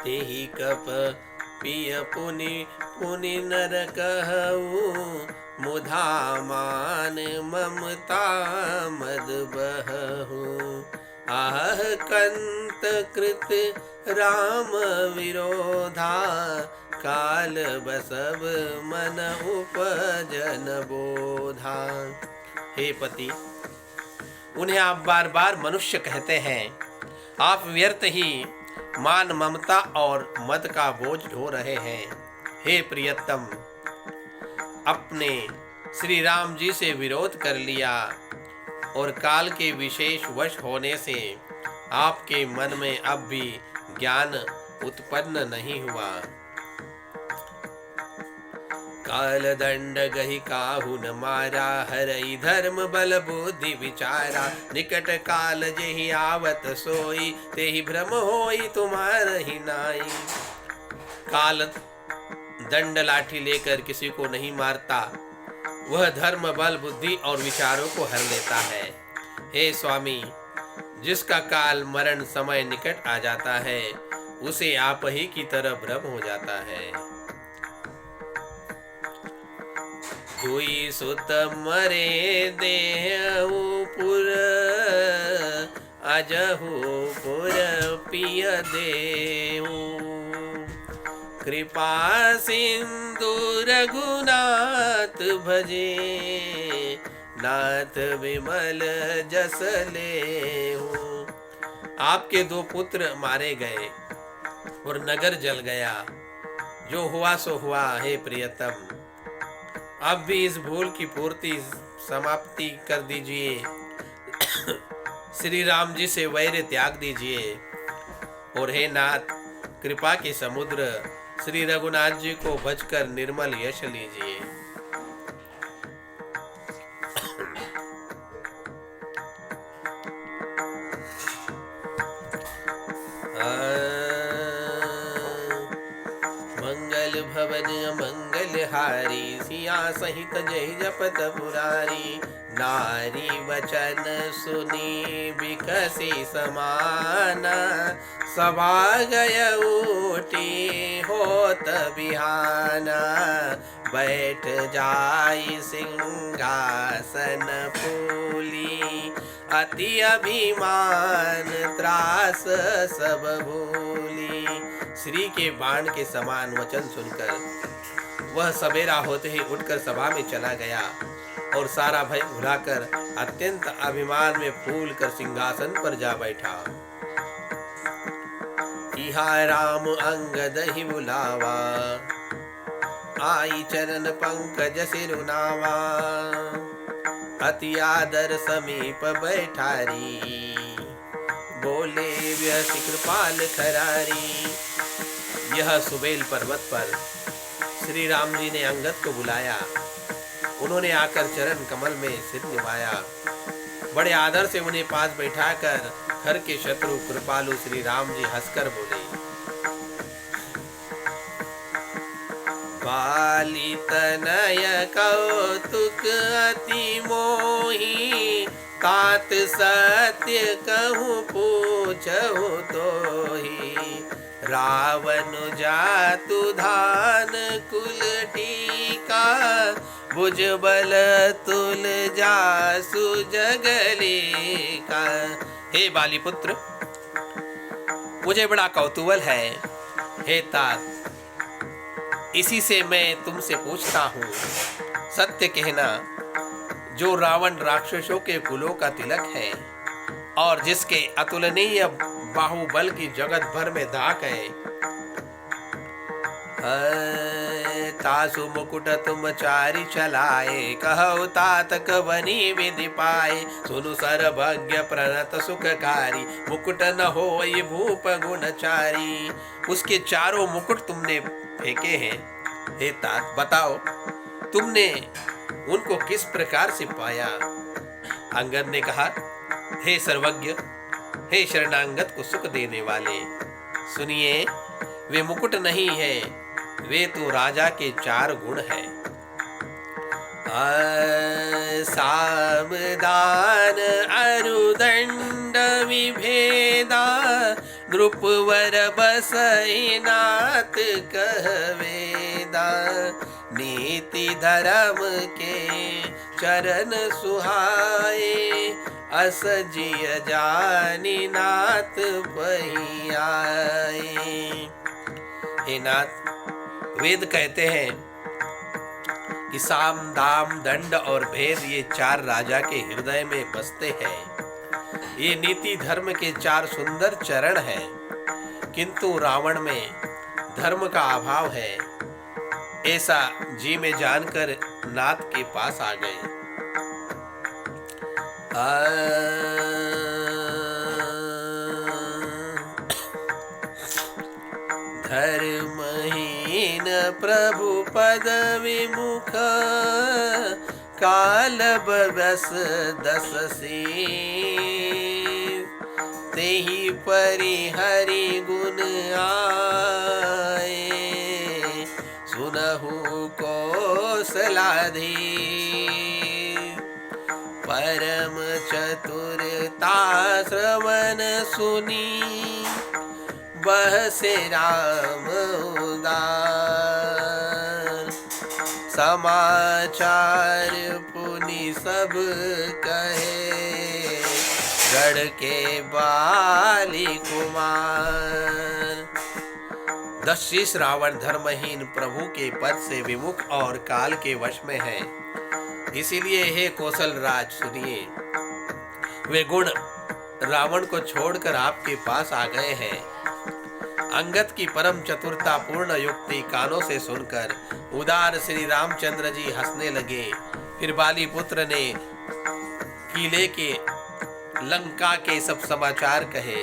तेहि कप पिय पुनि पुनि नर कहऊ, मुधा मान ममता मद बहऊ। आह कंत कृत राम विरोधा, काल बसब मन उपजन बोधा। हे पति, उन्हें आप बार बार मनुष्य कहते हैं। आप व्यर्थ ही मान ममता और मद का बोझ ढो रहे हैं। हे प्रियतम, अपने श्री राम जी से विरोध कर लिया और काल के विशेष वश होने से आपके मन में अब भी ज्ञान उत्पन्न नहीं हुआ। काल दंड गहि काहू न मारा, हरई धर्म बल बुद्धि विचारा। निकट काल जेहि आवत सोई, तेहि भ्रम होई तुम्हारहि नाई। काल दंड लाठी लेकर किसी को नहीं मारता, वह धर्म बल बुद्धि और विचारों को हर लेता है। हे स्वामी, जिसका काल मरण समय निकट आ जाता है, उसे आप ही की तरह भ्रम हो जाता है। दुई सुत मरे देहु पुर, अजहु पुर पिय देहु। कृपा सिंधु रघुनाथ भजे, नाथ विमल जस लेहु। आपके 2 पुत्र मारे गए और नगर जल गया। जो हुआ सो हुआ। हे प्रियतम, अब भी इस भूल की पूर्ति समाप्ति कर दीजिए। श्री राम जी से वैर त्याग दीजिए और हे नाथ, कृपा के समुद्र श्री रघुनाथ जी को भजकर निर्मल यश लीजिए। मंगल भवन मंगल हारी, सिया सहित जय जपत पुरारी। नारी वचन सुनी बिकसी समाना, सभा गय उठी होत बिहाना। बैठ जाई सिंहासन फूली, अति अभिमान त्रास सब भूली। श्री के बाण के समान वचन सुनकर वह सवेरा होते ही उठकर सभा में चला गया और सारा भय भुलाकर अत्यंत अभिमान में फूल कर सिंहासन पर जा बैठा। इहा राम अंगद ही बुलावा, आई चरण पंकज सिरुनावा। अति आदर समीप बैठारी, बोले व्यसि कृपाल खरारी। यह सुबेल पर्वत पर श्री राम जी ने अंगद को बुलाया। उन्होंने आकर चरण कमल में सिर निभाया। बड़े आदर से उन्हें पास बैठाकर घर के शत्रु कृपालु श्री राम जी हंसकर बोले, बाली तनय कौतुक अति मोही, तात सत्य कहूँ पूछहु तोही। रावण जातु धान कुल टीका, भुज बल तुल जासु जगलेका। हे बाली पुत्र, मुझे बड़ा कौतूहल है। हे तात, इसी से मैं तुमसे पूछता हूँ, सत्य कहना, जो रावण राक्षसों के कुलों का तिलक है और जिसके अतुलनीय बाहुबल की जगत भर में धाक है, तासु मुकुट तुम चारि चलाए, कहो तातक बनी विधि पाए। सुनु सर्वज्ञ प्रणत सुखकारी, मुकुट न होई भूप गुणचारी। उसके चारों मुकुट तुमने फेंके हैं। हे तात, बताओ तुमने उनको किस प्रकार से पाया? अंगद ने कहा, हे सर्वज्ञ, हे शरणागत को सुख देने वाले, सुनिए, वे मुकुट नहीं है, वे तो राजा के 4 गुण हैं। सामदान अरुदंड विभेदा, नृपवर बसई नाथ कहवेदा, नीति धर्म के चरण सुहाए, अस जिय जानी नाथ बही आए। हे नाथ, वेद कहते हैं कि साम दाम दंड और भेद ये 4 राजा के हृदय में बसते हैं। ये नीति धर्म के 4 सुंदर चरण हैं, किंतु रावण में धर्म का अभाव है, ऐसा जी में जानकर नाथ के पास आ गए। धर्महीन प्रभु पद विमुख, काल बस दस सी, तेहि परि हरि गुण आए, सुनहु कौशलाधि, परम चतुरता श्रवण सुनी, बहसे राम उदार, समाचार पुनि सब कहे, गढ़ के बाली कुमार। दशशीष रावण धर्महीन प्रभु के पद से विमुख और काल के वश में है, इसीलिए हे कौशल राज सुनिए, वे गुण रावण को छोड़कर आपके पास आ गए हैं। अंगद की परम चतुरता पूर्ण युक्ति कानों से सुनकर उदार श्री रामचंद्र जी हंसने लगे। फिर बाली पुत्र ने किले के लंका के सब समाचार कहे।